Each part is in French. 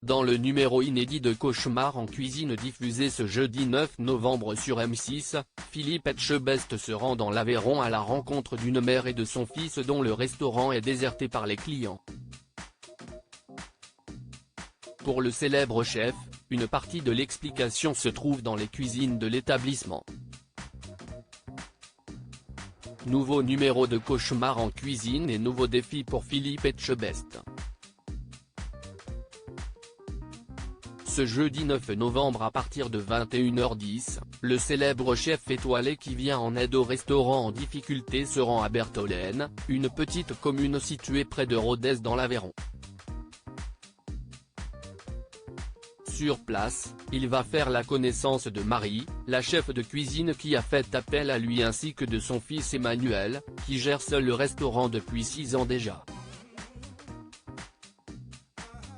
Dans le numéro inédit de Cauchemar en cuisine diffusé ce jeudi 9 novembre sur M6, Philippe Etchebest se rend dans l'Aveyron à la rencontre d'une mère et de son fils dont le restaurant est déserté par les clients. Pour le célèbre chef, une partie de l'explication se trouve dans les cuisines de l'établissement. Nouveau numéro de Cauchemar en cuisine et nouveau défi pour Philippe Etchebest. Ce jeudi 9 novembre à partir de 21h10, le célèbre chef étoilé qui vient en aide au restaurant en difficulté se rend à Bertholène, une petite commune située près de Rodez dans l'Aveyron. Sur place, il va faire la connaissance de Marie, la chef de cuisine qui a fait appel à lui ainsi que de son fils Emmanuel, qui gère seul le restaurant depuis 6 ans déjà.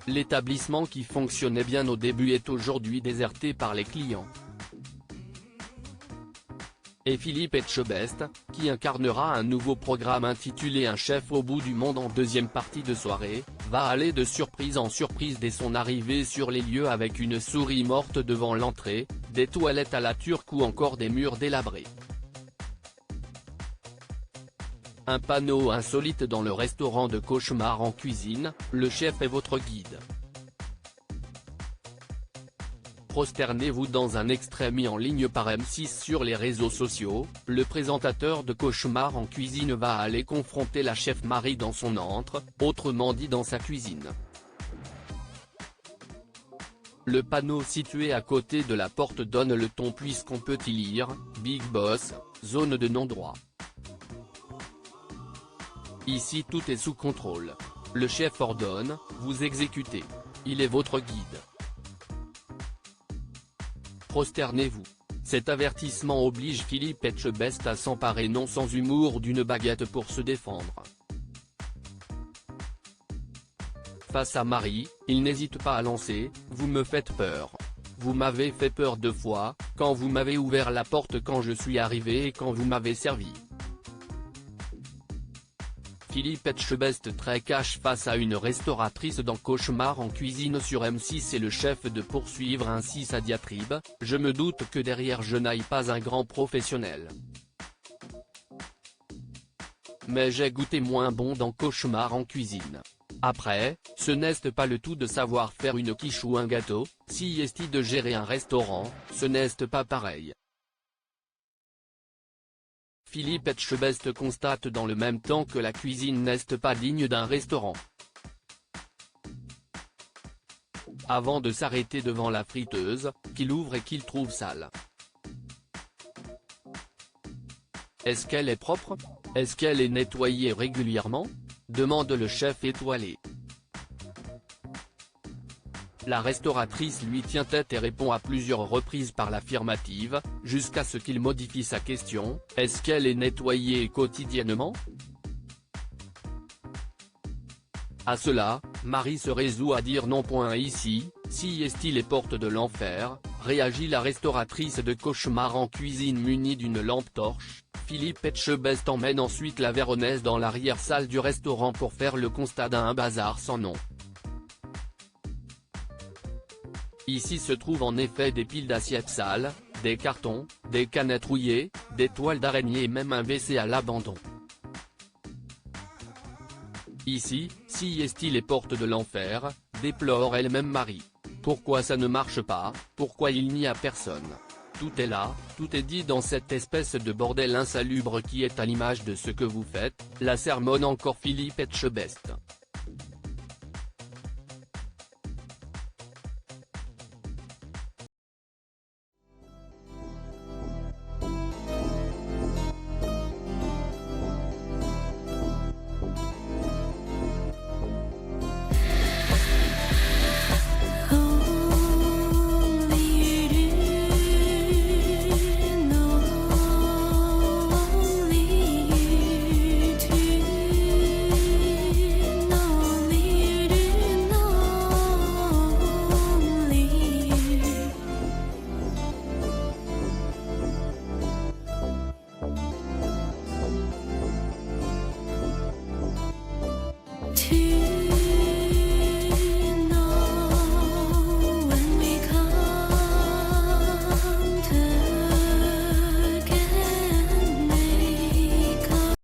L'établissement qui fonctionnait bien au début est aujourd'hui déserté par les clients. Et Philippe Etchebest, qui incarnera un nouveau programme intitulé Un chef au bout du monde en deuxième partie de soirée, va aller de surprise en surprise dès son arrivée sur les lieux avec une souris morte devant l'entrée, des toilettes à la turque ou encore des murs délabrés. Un panneau insolite dans le restaurant de Cauchemar en cuisine, le chef est votre guide. Prosternez-vous dans un extrait mis en ligne par M6 sur les réseaux sociaux, le présentateur de Cauchemar en cuisine va aller confronter la chef Marie dans son antre, autrement dit dans sa cuisine. Le panneau situé à côté de la porte donne le ton puisqu'on peut y lire « Big Boss, zone de non-droit ». Ici tout est sous contrôle. Le chef ordonne, vous exécutez. Il est votre guide. Prosternez-vous. Cet avertissement oblige Philippe Etchebest à s'emparer non sans humour d'une baguette pour se défendre. Face à Marie, il n'hésite pas à lancer, vous me faites peur. Vous m'avez fait peur 2 fois, quand vous m'avez ouvert la porte quand je suis arrivé et quand vous m'avez servi. Philippe Etchebest très cash face à une restauratrice dans Cauchemar en cuisine sur M6 et le chef de poursuivre ainsi sa diatribe, je me doute que derrière je n'aille pas un grand professionnel. Mais j'ai goûté moins bon dans Cauchemar en cuisine. Après, ce n'est pas le tout de savoir faire une quiche ou un gâteau, si est de gérer un restaurant, ce n'est pas pareil. Philippe Etchebest constate dans le même temps que la cuisine n'est pas digne d'un restaurant. Avant de s'arrêter devant la friteuse, qu'il ouvre et qu'il trouve sale. Est-ce qu'elle est propre? Est-ce qu'elle est nettoyée régulièrement? Demande le chef étoilé. La restauratrice lui tient tête et répond à plusieurs reprises par l'affirmative, jusqu'à ce qu'il modifie sa question, est-ce qu'elle est nettoyée quotidiennement? À cela, Marie se résout à dire non. Ici, si est-il les portes de l'enfer, réagit la restauratrice de Cauchemar en cuisine munie d'une lampe torche. Philippe Etchebest emmène ensuite la Véronnaise dans l'arrière-salle du restaurant pour faire le constat d'un bazar sans nom. Ici se trouvent en effet des piles d'assiettes sales, des cartons, des canettes rouillées, des toiles d'araignée et même un WC à l'abandon. Ici, si est-il les portes de l'enfer, déplore elle-même Marie. Pourquoi ça ne marche pas, pourquoi il n'y a personne? Tout est là, tout est dit dans cette espèce de bordel insalubre qui est à l'image de ce que vous faites, la sermonne encore Philippe Etchebest. To